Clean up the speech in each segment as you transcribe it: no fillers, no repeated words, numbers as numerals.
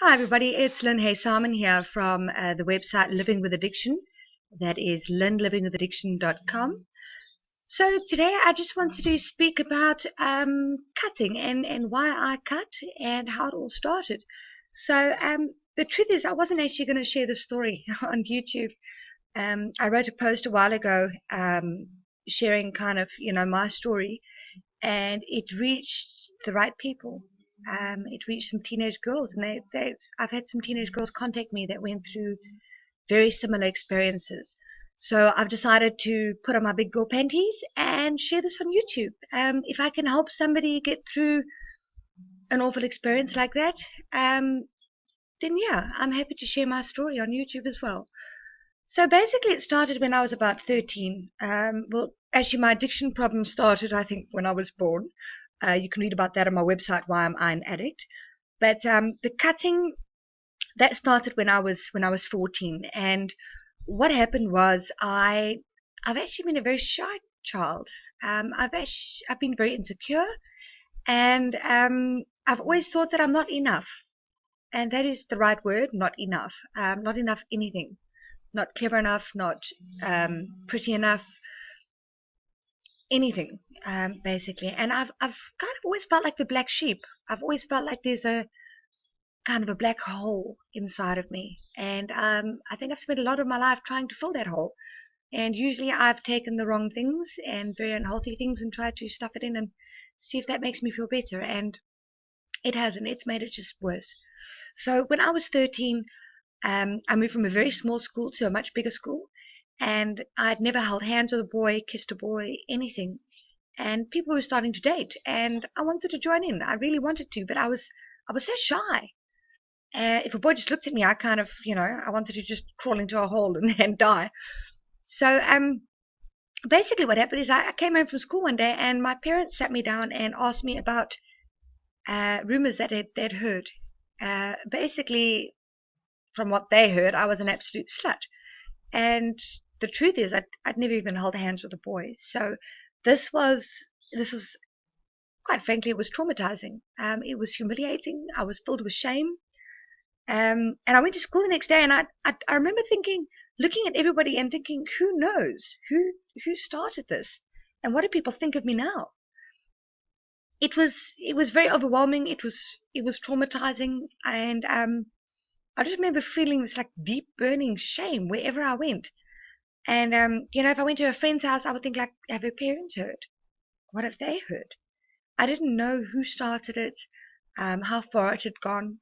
Hi everybody, it's Lynne Huysamen here from the website Living with Addiction. That is lynnelivingwithaddiction.com. So today I just wanted to speak about cutting and why I cut and how it all started. So the truth is I wasn't actually going to share the story on YouTube. I wrote a post a while ago sharing kind of, my story, and it reached the right people. It reached some teenage girls, and I've had some teenage girls contact me that went through very similar experiences. So I've decided to put on my big girl panties and share this on YouTube. If I can help somebody get through an awful experience like that, then yeah, I'm happy to share my story on YouTube as well. So basically, it started when I was about 13. Well, actually, my addiction problem started, I think, when I was born. You can read about that on my website, Why Am I an Addict? But the cutting, that started when I was 14. And what happened was I've actually been a very shy child. I've been very insecure, and I've always thought that I'm not enough. And that is the right word, not enough. Not enough anything. Not clever enough, not pretty enough, anything, basically. And I've kind of always felt like the black sheep. I've always felt like there's a kind of a black hole inside of me. And I think I've spent a lot of my life trying to fill that hole. And usually I've taken the wrong things and very unhealthy things and tried to stuff it in and see if that makes me feel better. And it hasn't. It's made it just worse. So when I was 13, I moved from a very small school to a much bigger school, and I'd never held hands with a boy, kissed a boy, anything. And people were starting to date, and I wanted to join in. I really wanted to, but I was so shy. If a boy just looked at me, I kind of, I wanted to just crawl into a hole and die. So basically what happened is I came home from school one day, and my parents sat me down and asked me about rumors that they'd heard. Basically, from what they heard, I was an absolute slut. And the truth is, I'd never even held hands with a boy. So this was quite frankly, it was traumatizing. It was humiliating. I was filled with shame. And I went to school the next day, and I remember thinking, looking at everybody and thinking, who knows who started this, and what do people think of me now? It was very overwhelming. It was traumatizing, and I just remember feeling this like deep burning shame wherever I went. And if I went to a friend's house, I would think like, have her parents heard? What have they heard? I didn't know who started it, how far it had gone.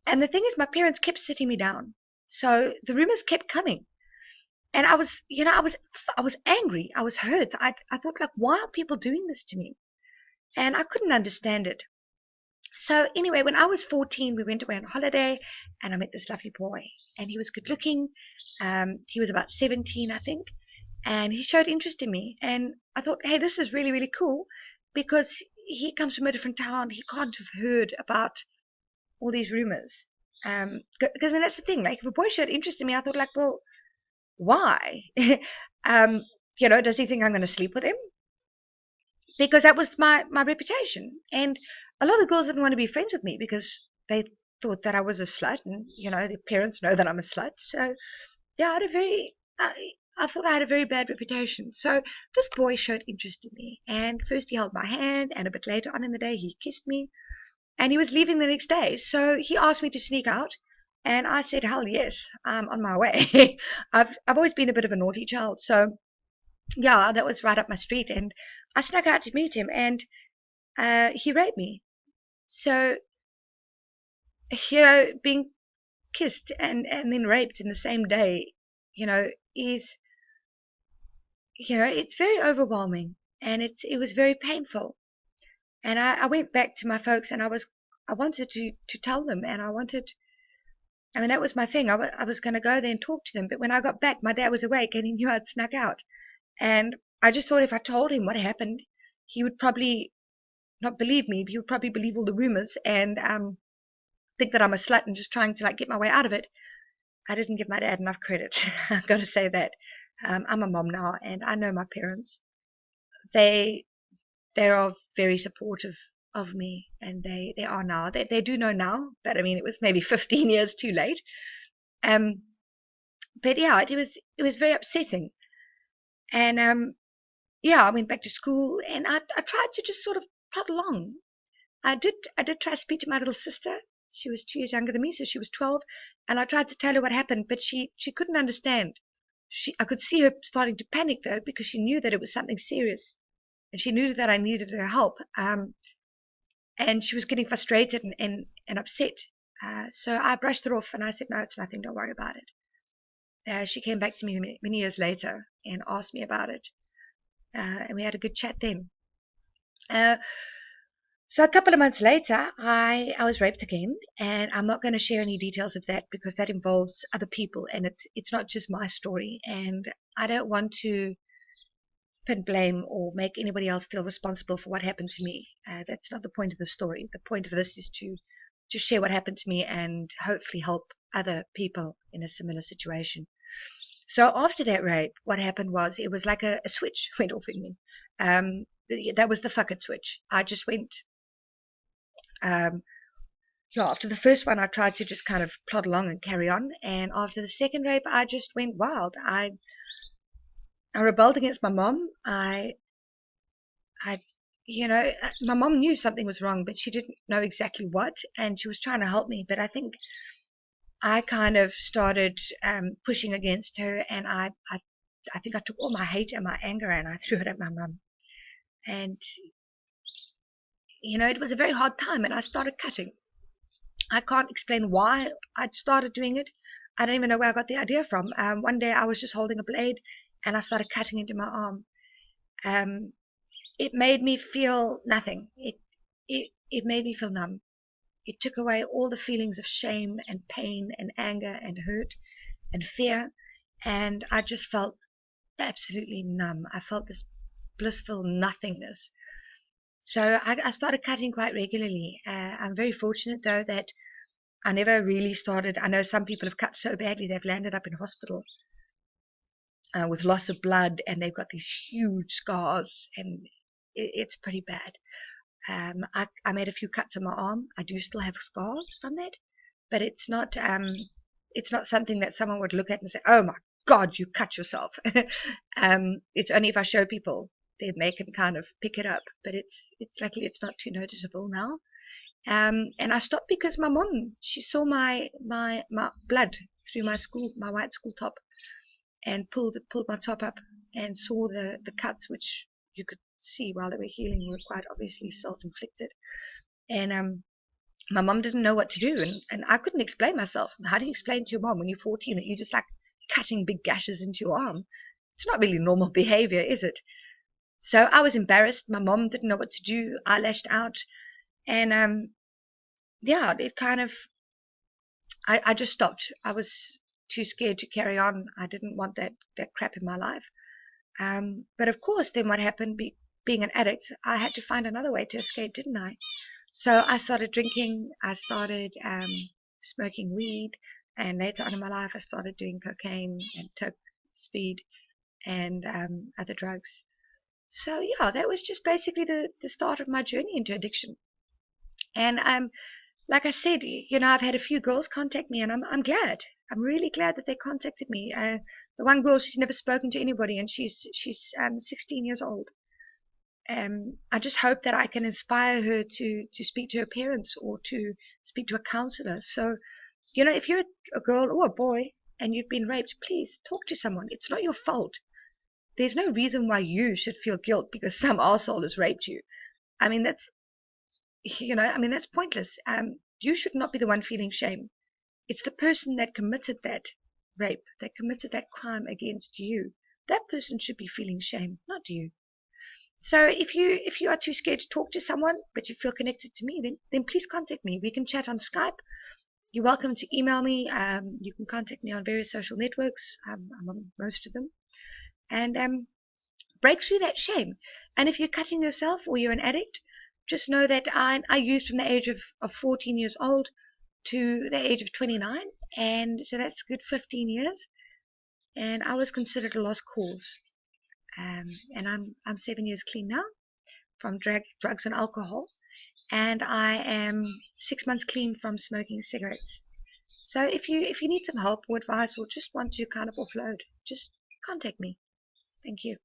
And the thing is, my parents kept sitting me down, so the rumors kept coming. And I was angry. I was hurt. I thought, like, why are people doing this to me? And I couldn't understand it. So anyway, when I was 14, we went away on holiday, and I met this lovely boy, and he was good looking. He was about 17, I think, and he showed interest in me. And I thought, hey, this is really, really cool, because he comes from a different town. He can't have heard about all these rumors. Because that's the thing. Like, if a boy showed interest in me, I thought, like, well, why? Does he think I'm going to sleep with him? Because that was my reputation. And a lot of girls didn't want to be friends with me because they thought that I was a slut, and their parents know that I'm a slut. So yeah, I thought I had a very bad reputation. So this boy showed interest in me, and first he held my hand, and a bit later on in the day he kissed me, and he was leaving the next day. So he asked me to sneak out, and I said, hell yes, I'm on my way. I've always been a bit of a naughty child, so yeah, that was right up my street, and I snuck out to meet him, and he raped me. So, being kissed and then raped in the same day, is, it's very overwhelming, and it was very painful. And I went back to my folks, and I wanted to tell them, and that was my thing. I was going to go there and talk to them, but when I got back, my dad was awake, and he knew I'd snuck out. And I just thought if I told him what happened, he would probably not believe me. He would probably believe all the rumors and think that I'm a slut and just trying to like get my way out of it. I didn't give my dad enough credit. I've got to say that. I'm a mom now, and I know my parents. They are very supportive of me, and they are now. They do know now, but I mean, it was maybe 15 years too late. Um, but yeah, it was very upsetting. And yeah, I went back to school, and I tried to just sort of plod along. I did try to speak to my little sister. She was 2 years younger than me, so she was 12, and I tried to tell her what happened, but she couldn't understand. I could see her starting to panic though, because she knew that it was something serious, and she knew that I needed her help. And she was getting frustrated and upset. So I brushed her off, and I said, "No, it's nothing. Don't worry about it." She came back to me many years later and asked me about it, and we had a good chat then. Uh, So a couple of months later, I was raped again, and I'm not going to share any details of that because that involves other people, and it's not just my story, and I don't want to pin blame or make anybody else feel responsible for what happened to me. That's not the point of the story. The point of this is to share what happened to me and hopefully help other people in a similar situation. So after that rape, what happened was it was like a switch went off in me. That was the fuck it switch. I just went. Um, yeah, after the first one, I tried to just kind of plod along and carry on. And after the second rape, I just went wild. I rebelled against my mom. I, my mom knew something was wrong, but she didn't know exactly what, and she was trying to help me. But I think I kind of started pushing against her, and I think I took all my hate and my anger and I threw it at my mom. And it was a very hard time, and I started cutting. I can't explain why I'd started doing it. I don't even know where I got the idea from. One day I was just holding a blade and I started cutting into my arm. Um, it made me feel nothing. It made me feel numb. It took away all the feelings of shame and pain and anger and hurt and fear, and I just felt absolutely numb. I felt this blissful nothingness. So I started cutting quite regularly. I'm very fortunate though that I never really started. I know some people have cut so badly they've landed up in hospital with loss of blood, and they've got these huge scars, and it's pretty bad. I made a few cuts on my arm. I do still have scars from that, but it's not something that someone would look at and say, "Oh my God, you cut yourself." It's only if I show people, then they can kind of pick it up. But it's luckily it's not too noticeable now. And I stopped because my mom, she saw my blood through my white school top, and pulled my top up and saw the cuts, which you could see while they were healing were quite obviously self-inflicted. And my mom didn't know what to do, and I couldn't explain myself. How do you explain to your mom when you're 14 that you just like cutting big gashes into your arm? It's not really normal behavior, is it? So I was embarrassed. My mom didn't know what to do. I lashed out, and yeah, it kind of, I just stopped. I was too scared to carry on. I didn't want that crap in my life. But of course, then what happened, being an addict, I had to find another way to escape, didn't I? So I started drinking. I started smoking weed, and later on in my life, I started doing cocaine and took speed and other drugs. So yeah, that was just basically the start of my journey into addiction. And like I said, I've had a few girls contact me, and I'm glad. I'm really glad that they contacted me. The one girl, she's never spoken to anybody, and she's 16 years old. I just hope that I can inspire her to speak to her parents or to speak to a counselor. So, if you're a girl or a boy and you've been raped, please talk to someone. It's not your fault. There's no reason why you should feel guilt because some asshole has raped you. I mean, that's pointless. You should not be the one feeling shame. It's the person that committed that rape, that committed that crime against you. That person should be feeling shame, not you. So if you are too scared to talk to someone, but you feel connected to me, then please contact me. We can chat on Skype. You're welcome to email me. You can contact me on various social networks. I'm on most of them. And break through that shame. And if you're cutting yourself or you're an addict, just know that I used from the age of 14 years old to the age of 29, and so that's a good 15 years. And I was considered a lost cause. And I'm 7 years clean now from drugs and alcohol. and I am 6 months clean from smoking cigarettes. So if you need some help or advice or just want to kind of offload, just contact me. Thank you.